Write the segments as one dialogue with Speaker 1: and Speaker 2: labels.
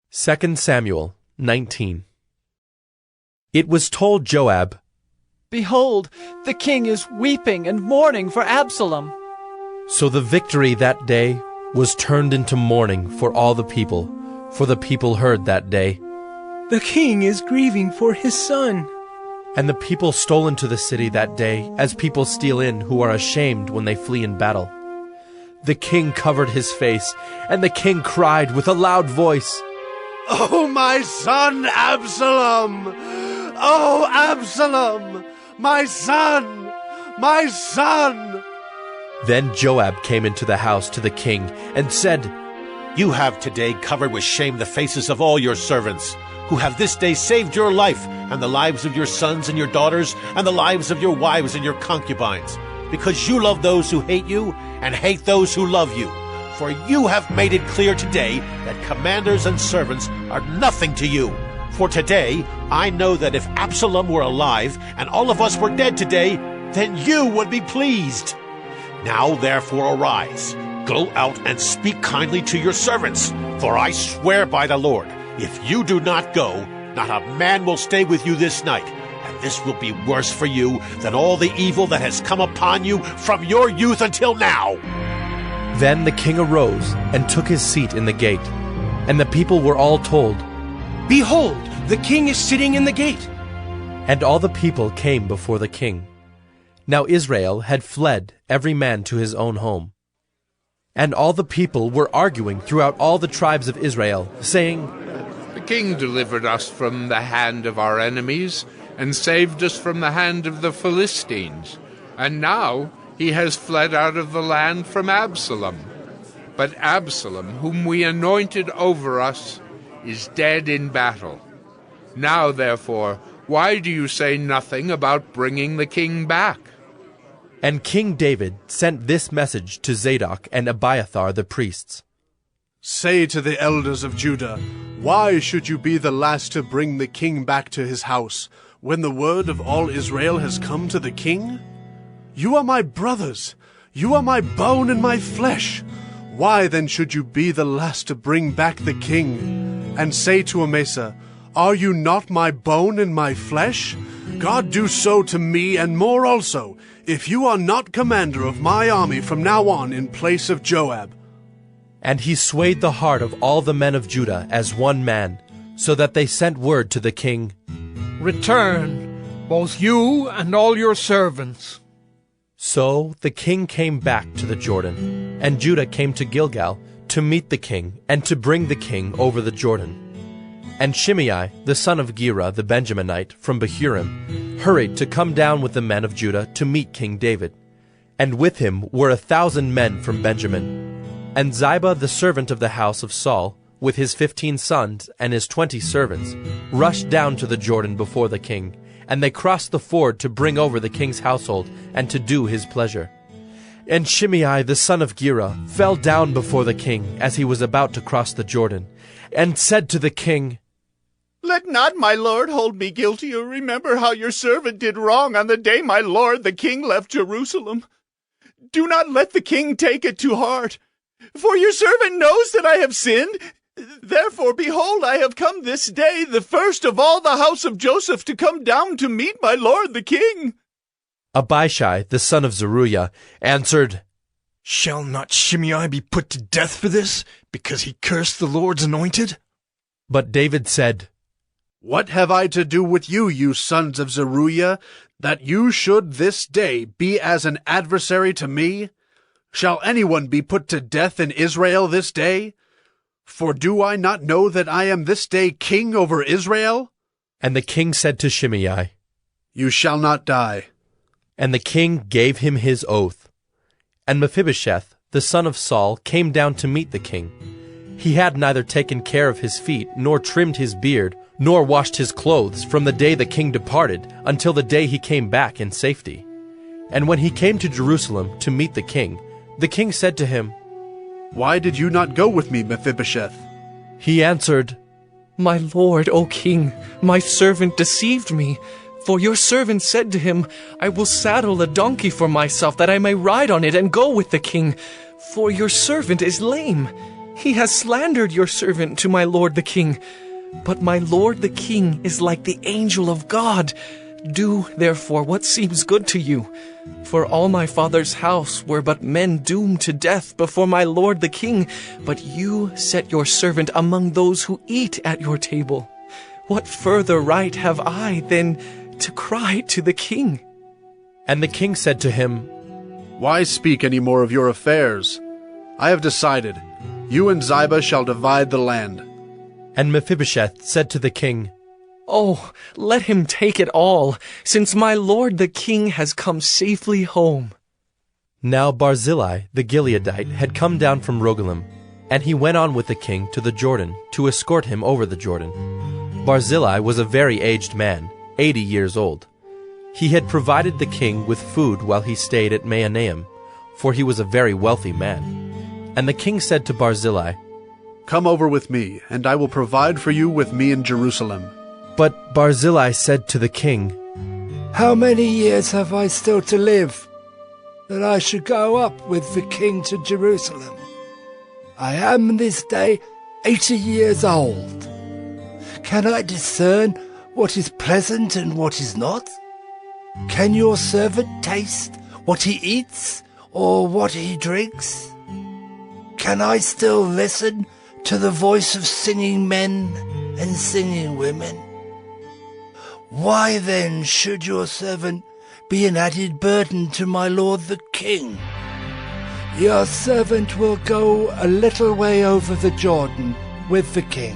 Speaker 1: 2 Samuel 19. It was told Joab,
Speaker 2: "Behold, the king is weeping and mourning for Absalom."
Speaker 1: So the victory that day was turned into mourning for all the people, for the people heard that day.
Speaker 3: "The king is grieving for his son."
Speaker 1: And the people stole into the city that day, as people steal in who are ashamed when they flee in battle. The king covered his face, and the king cried with a loud voice,
Speaker 4: "Oh, my son Absalom! Oh, Absalom! My son! My son!"
Speaker 1: Then Joab came into the house to the king and said,
Speaker 5: "You have today covered with shame the faces of all your servants, who have this day saved your life and the lives of your sons and your daughters and the lives of your wives and your concubines, because you love those who hate you and hate those who love you. For you have made it clear today that commanders and servants are nothing to you. For today I know that if Absalom were alive and all of us were dead today, then you would be pleased. Now therefore arise, go out and speak kindly to your servants, for I swear by the Lord, if you do not go, not a man will stay with you this night, and this will be worse for you than all the evil that has come upon you from your youth until now."
Speaker 1: Then the king arose and took his seat in the gate, and the people were all told,
Speaker 3: "Behold, the king is sitting in the gate."
Speaker 1: and all the people came before the king. Now Israel had fled, every man to his own home. And all the people were arguing throughout all the tribes of Israel, saying,
Speaker 6: "The king delivered us from the hand of our enemies, and saved us from the hand of the Philistines. And now he has fled out of the land from Absalom. But Absalom, whom we anointed over us, is dead in battle. Now, therefore, why do you say nothing about bringing the king back?"
Speaker 1: And King David sent this message to Zadok and Abiathar the priests.
Speaker 4: "Say to the elders of Judah, why should you be the last to bring the king back to his house, when the word of all Israel has come to the king? You are my brothers, you are my bone and my flesh. Why then should you be the last to bring back the king? And say to Amasa, are you not my bone and my flesh? God do so to me and more also, if you are not commander of my army from now on in place of Joab."
Speaker 1: And he swayed the heart of all the men of Judah as one man, so that they sent word to the king,
Speaker 7: "Return, both you and all your servants."
Speaker 1: So the king came back to the Jordan, and Judah came to Gilgal to meet the king and to bring the king over the Jordan. And Shimei, the son of Gera the Benjaminite from Bahurim, hurried to come down with the men of Judah to meet King David. And with him were 1,000 men from Benjamin. And Ziba the servant of the house of Saul, with his 15 sons and his 20 servants, rushed down to the Jordan before the king, and they crossed the ford to bring over the king's household and to do his pleasure. And Shimei the son of Gera fell down before the king as he was about to cross the Jordan, and said to the king,
Speaker 8: "Let not my lord hold me guilty, or remember how your servant did wrong on the day my lord the king left Jerusalem. Do not let the king take it to heart, for your servant knows that I have sinned. Therefore, behold, I have come this day, the first of all the house of Joseph, to come down to meet my lord the king."
Speaker 1: Abishai the son of Zeruiah answered,
Speaker 3: "Shall not Shimei be put to death for this, because he cursed the Lord's anointed?"
Speaker 1: But David said,
Speaker 4: "What have I to do with you, you sons of Zeruiah, that you should this day be as an adversary to me? Shall anyone be put to death in Israel this day? For do I not know that I am this day king over Israel?"
Speaker 1: And the king said to Shimei,
Speaker 4: "You shall not die."
Speaker 1: And the king gave him his oath. And Mephibosheth, the son of Saul, came down to meet the king. He had neither taken care of his feet, nor trimmed his beard, nor washed his clothes from the day the king departed until the day he came back in safety. And when he came to Jerusalem to meet the king said to him,
Speaker 4: "Why did you not go with me, Mephibosheth?"
Speaker 1: He answered,
Speaker 9: "My lord, O king, my servant deceived me. For your servant said to him, I will saddle a donkey for myself, that I may ride on it and go with the king. For your servant is lame. He has slandered your servant to my lord the king. But my lord the king is like the angel of God. Do, therefore, what seems good to you. For all my father's house were but men doomed to death before my lord the king, but you set your servant among those who eat at your table. What further right have I than to cry to the king?"
Speaker 1: And the king said to him,
Speaker 4: Why speak any more of your affairs? I have decided. You and Ziba shall divide the land.
Speaker 1: And Mephibosheth said to the king,
Speaker 9: "Oh, let him take it all, since my lord the king has come safely home."
Speaker 1: Now Barzillai the Gileadite had come down from Rogelim, and he went on with the king to the Jordan to escort him over the Jordan. Barzillai was a very aged man, 80 years old. He had provided the king with food while he stayed at Mahanaim, for he was a very wealthy man. And the king said to Barzillai,
Speaker 4: Come over with me, and I will provide for you with me in Jerusalem.
Speaker 1: But Barzillai said to the king,
Speaker 10: How many years have I still to live, that I should go up with the king to Jerusalem? I am this day 80 years old. Can I discern what is pleasant and what is not? Can your servant taste what he eats or what he drinks? Can I still listen to the voice of singing men and singing women? Why then should your servant be an added burden to my lord the king? Your servant will go a little way over the Jordan with the king.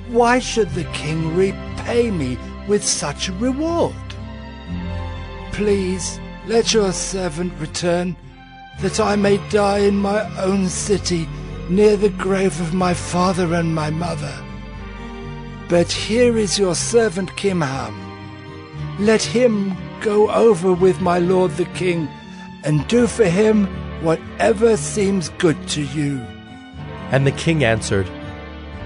Speaker 10: Why should the king repay me with such a reward? Please let your servant return, that I may die in my own city, near the grave of my father and my mother. But here is your servant Kimham. Let him go over with my lord the king, and do for him whatever seems good to you.
Speaker 1: And the king answered,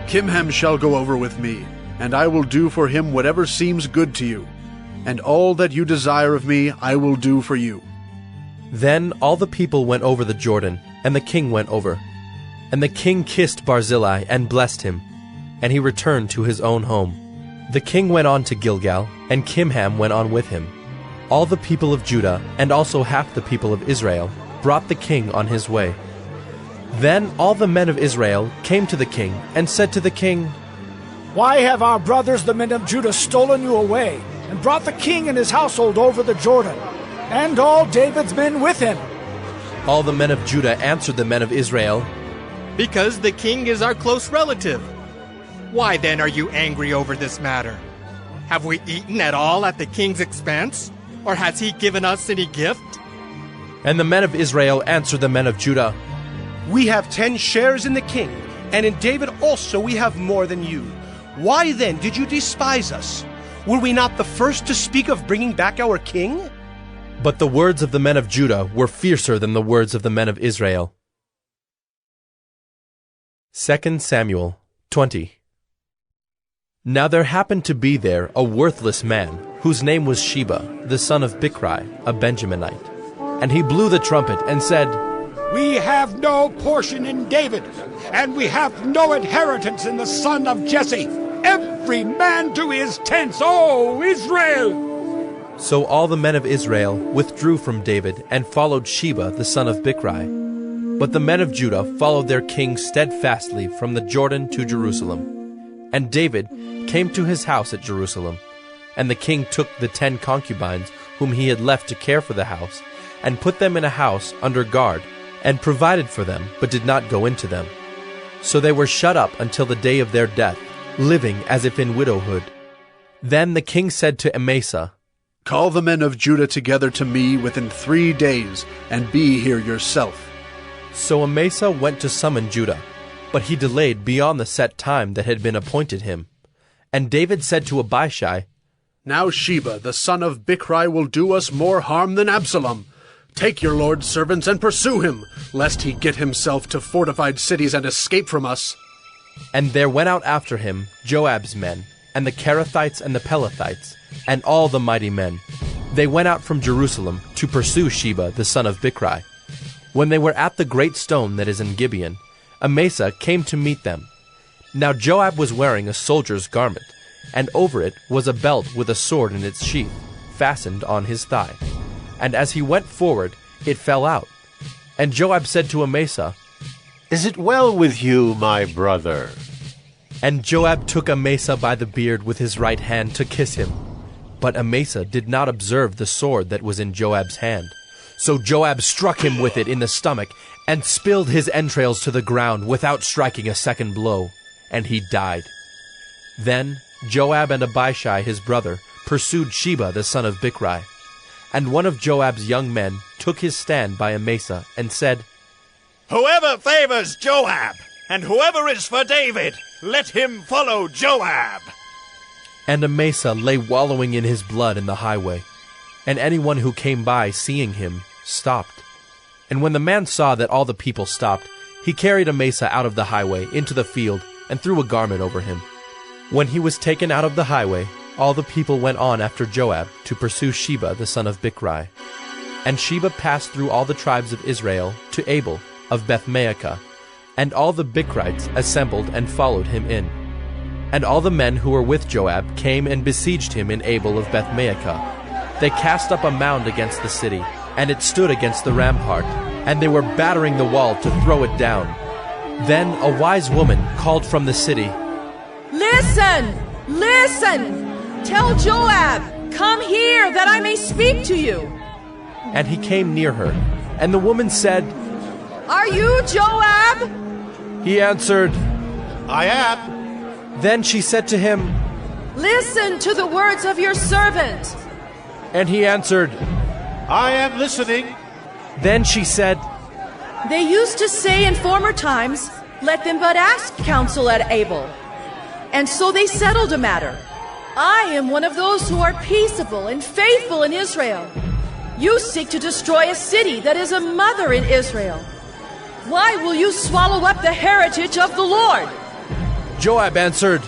Speaker 4: Kimham shall go over with me, and I will do for him whatever seems good to you. And all that you desire of me I will do for you.
Speaker 1: Then all the people went over the Jordan, and the king went over. And the king kissed Barzillai and blessed him, and he returned to his own home. The king went on to Gilgal, and Kimham went on with him. All the people of Judah, and also half the people of Israel, brought the king on his way. Then all the men of Israel came to the king, and said to the king,
Speaker 11: Why have our brothers the men of Judah stolen you away, and brought the king and his household over the Jordan, and all David's men with him?
Speaker 1: All the men of Judah answered the men of Israel,
Speaker 12: Because the king is our close relative. Why then are you angry over this matter? Have we eaten at all at the king's expense? Or has he given us any gift?
Speaker 1: And the men of Israel answered the men of Judah,
Speaker 13: We have 10 shares in the king, and in David also we have more than you. Why then did you despise us? Were we not the first to speak of bringing back our king?
Speaker 1: But the words of the men of Judah were fiercer than the words of the men of Israel. 2 Samuel 20. Now there happened to be there a worthless man, whose name was Sheba, the son of Bichri, a Benjaminite. And he blew the trumpet and said,
Speaker 11: We have no portion in David, and we have no inheritance in the son of Jesse. Every man to his tents, O Israel!
Speaker 1: So all the men of Israel withdrew from David and followed Sheba the son of Bichri. But the men of Judah followed their king steadfastly from the Jordan to Jerusalem. And David came to his house at Jerusalem. And the king took the 10 concubines whom he had left to care for the house, and put them in a house under guard, and provided for them, but did not go into them. So they were shut up until the day of their death, living as if in widowhood. Then the king said to Amasa,
Speaker 4: Call the men of Judah together to me within 3 days, and be here yourself.
Speaker 1: So Amasa went to summon Judah, but he delayed beyond the set time that had been appointed him. And David said to Abishai,
Speaker 4: Now Sheba the son of Bichri will do us more harm than Absalom. Take your lord's servants and pursue him, lest he get himself to fortified cities and escape from us.
Speaker 1: And there went out after him Joab's men, and the Kerethites and the Pelethites, and all the mighty men. They went out from Jerusalem to pursue Sheba the son of Bichri. When they were at the great stone that is in Gibeon, Amasa came to meet them. Now Joab was wearing a soldier's garment, and over it was a belt with a sword in its sheath, fastened on his thigh. And as he went forward, it fell out. And Joab said to Amasa,
Speaker 5: "Is it well with you, my brother?"
Speaker 1: And Joab took Amasa by the beard with his right hand to kiss him. But Amasa did not observe the sword that was in Joab's hand. So Joab struck him with it in the stomach, and spilled his entrails to the ground without striking a second blow, and he died. Then Joab and Abishai his brother pursued Sheba the son of Bichri. And one of Joab's young men took his stand by Amasa and said,
Speaker 8: "Whoever favors Joab, and whoever is for David, let him follow Joab."
Speaker 1: And Amasa lay wallowing in his blood in the highway. And anyone who came by, seeing him, stopped. And when the man saw that all the people stopped, he carried Amasa out of the highway into the field and threw a garment over him. When he was taken out of the highway, all the people went on after Joab to pursue Sheba the son of Bichri. And Sheba passed through all the tribes of Israel to Abel of Beth-maachah, and all the Bichrites assembled and followed him in. And all the men who were with Joab came and besieged him in Abel of Beth-maachah. They cast up a mound against the city, and it stood against the rampart, and they were battering the wall to throw it down. Then a wise woman called from the city,
Speaker 14: "Listen! Listen! Tell Joab, come here, that I may speak to you."
Speaker 1: And he came near her, and the woman said,
Speaker 14: "Are you Joab?"
Speaker 1: He answered,
Speaker 5: "I am."
Speaker 1: Then she said to him,
Speaker 14: "Listen to the words of your servant."
Speaker 1: And he answered,
Speaker 5: "I am listening."
Speaker 1: Then she said,
Speaker 14: "They used to say in former times, 'Let them but ask counsel at Abel.' And so they settled a matter. I am one of those who are peaceable and faithful in Israel. You seek to destroy a city that is a mother in Israel. Why will you swallow up the heritage of the Lord?"
Speaker 1: Joab answered,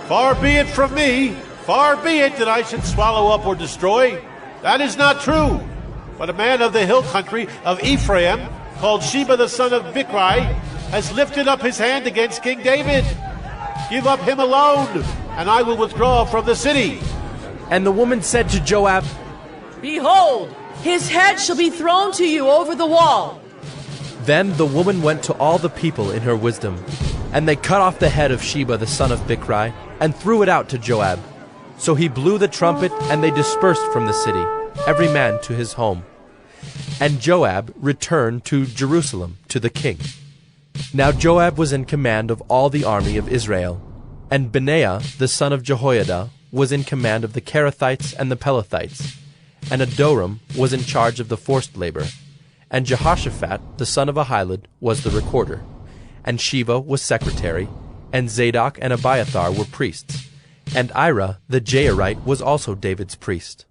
Speaker 5: "Far be it from me, far be it that I should swallow up or destroy. That is not true. But a man of the hill country of Ephraim, called Sheba the son of Bichri, has lifted up his hand against King David. Give up him alone, and I will withdraw from the city."
Speaker 1: And the woman said to Joab,
Speaker 14: "Behold, his head shall be thrown to you over the wall."
Speaker 1: Then the woman went to all the people in her wisdom, and they cut off the head of Sheba the son of Bichri, and threw it out to Joab. So he blew the trumpet, and they dispersed from the city, every man to his home. And Joab returned to Jerusalem to the king. Now Joab was in command of all the army of Israel, and Benaiah the son of Jehoiada was in command of the Kerethites and the Pelethites, and Adoram was in charge of the forced labor, and Jehoshaphat the son of Ahilud was the recorder, and Sheva was secretary, and Zadok and Abiathar were priests, and Ira the Jairite was also David's priest.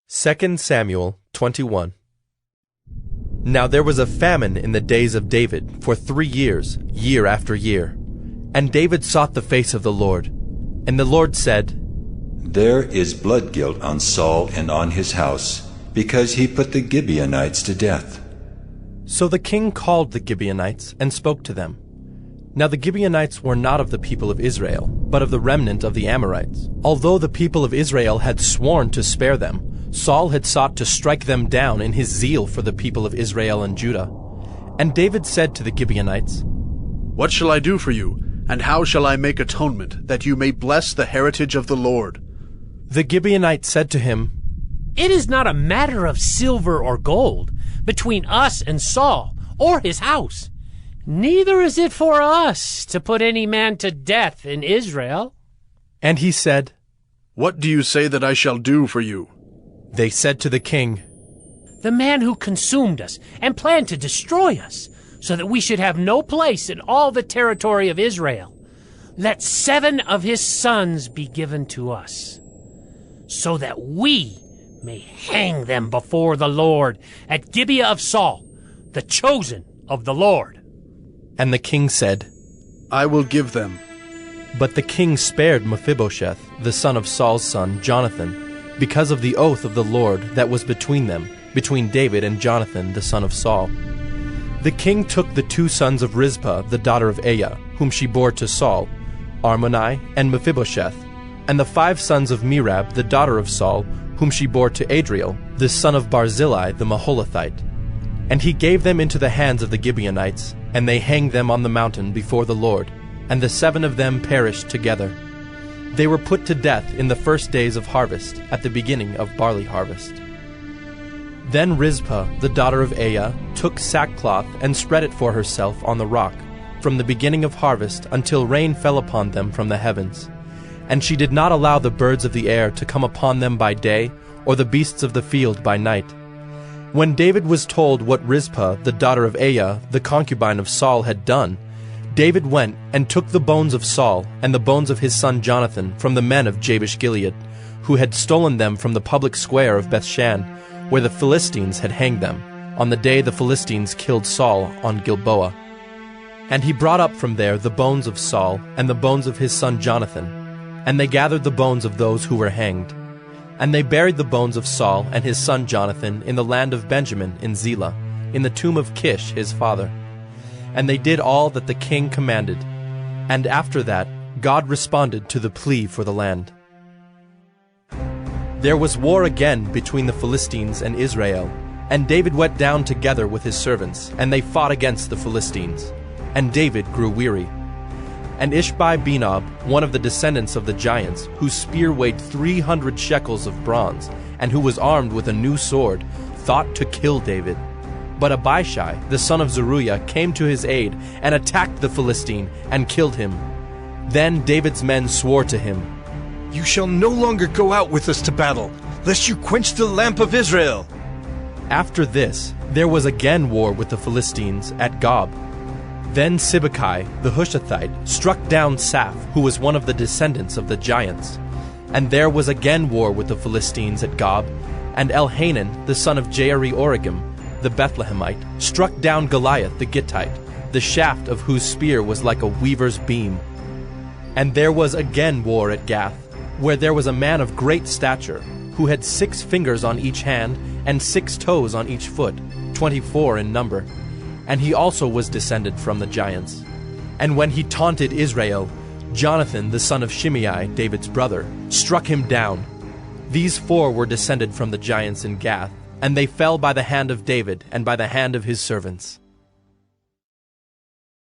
Speaker 1: 2 Samuel 21. Now there was a famine in the days of David for 3 years, year after year. And David sought the face of the Lord. And the Lord said,
Speaker 15: "There is blood guilt on Saul and on his house, because he put the Gibeonites to death."
Speaker 1: So the king called the Gibeonites and spoke to them. Now the Gibeonites were not of the people of Israel, but of the remnant of the Amorites. Although the people of Israel had sworn to spare them, Saul had sought to strike them down in his zeal for the people of Israel and Judah. And David said to the Gibeonites,
Speaker 4: "What shall I do for you, and how shall I make atonement, that you may bless the heritage of the Lord?"
Speaker 1: The Gibeonites said to him,
Speaker 16: "It is not a matter of silver or gold between us and Saul or his house. Neither is it for us to put any man to death in Israel."
Speaker 1: And he said,
Speaker 4: "What do you say that I shall do for you?"
Speaker 1: They said to the king,
Speaker 16: "The man who consumed us and planned to destroy us, so that we should have no place in all the territory of Israel. Let 7 of his sons be given to us, so that we may hang them before the Lord at Gibeah of Saul, the chosen of the Lord."
Speaker 1: And the king said,
Speaker 4: "I will give them."
Speaker 1: But the king spared Mephibosheth, the son of Saul's son, Jonathan, because of the oath of the Lord that was between them, between David and Jonathan the son of Saul. The king took the 2 sons of Rizpah, the daughter of Aiah, whom she bore to Saul, Armoni and Mephibosheth, and the 5 sons of Merab, the daughter of Saul, whom she bore to Adriel, the son of Barzillai the Maholathite. And he gave them into the hands of the Gibeonites, and they hanged them on the mountain before the Lord, and the 7 of them perished together. They were put to death in the first days of harvest, at the beginning of barley harvest. Then Rizpah, the daughter of Aiah, took sackcloth and spread it for herself on the rock, from the beginning of harvest until rain fell upon them from the heavens. And she did not allow the birds of the air to come upon them by day, or the beasts of the field by night. When David was told what Rizpah, the daughter of Aiah, the concubine of Saul, had done, David went and took the bones of Saul and the bones of his son Jonathan from the men of Jabesh-Gilead, who had stolen them from the public square of Bethshan, where the Philistines had hanged them, on the day the Philistines killed Saul on Gilboa. And he brought up from there the bones of Saul and the bones of his son Jonathan, and they gathered the bones of those who were hanged. And they buried the bones of Saul and his son Jonathan in the land of Benjamin in Zelah, in the tomb of Kish his father. And they did all that the king commanded. And after that, God responded to the plea for the land. There was war again between the Philistines and Israel, and David went down together with his servants, and they fought against the Philistines. And David grew weary. And Ishbi-Benob, one of the descendants of the giants, whose spear weighed 300 shekels of bronze, and who was armed with a new sword, thought to kill David. But Abishai, the son of Zeruiah, came to his aid, and attacked the Philistine, and killed him. Then David's men swore to him,
Speaker 3: "You shall no longer go out with us to battle, lest you quench the lamp of Israel."
Speaker 1: After this, there was again war with the Philistines at Gob. Then Sibbecai, the Hushathite, struck down Saph, who was one of the descendants of the giants. And there was again war with the Philistines at Gob, and Elhanan, the son of Jaare-Oregim, the Bethlehemite, struck down Goliath the Gittite, the shaft of whose spear was like a weaver's beam. And there was again war at Gath, where there was a man of great stature, who had 6 fingers on each hand and 6 toes on each foot, 24 in number. And he also was descended from the giants. And when he taunted Israel, Jonathan, the son of Shimei, David's brother, struck him down. These 4 were descended from the giants in Gath, and they fell by the hand of David and by the hand of his servants.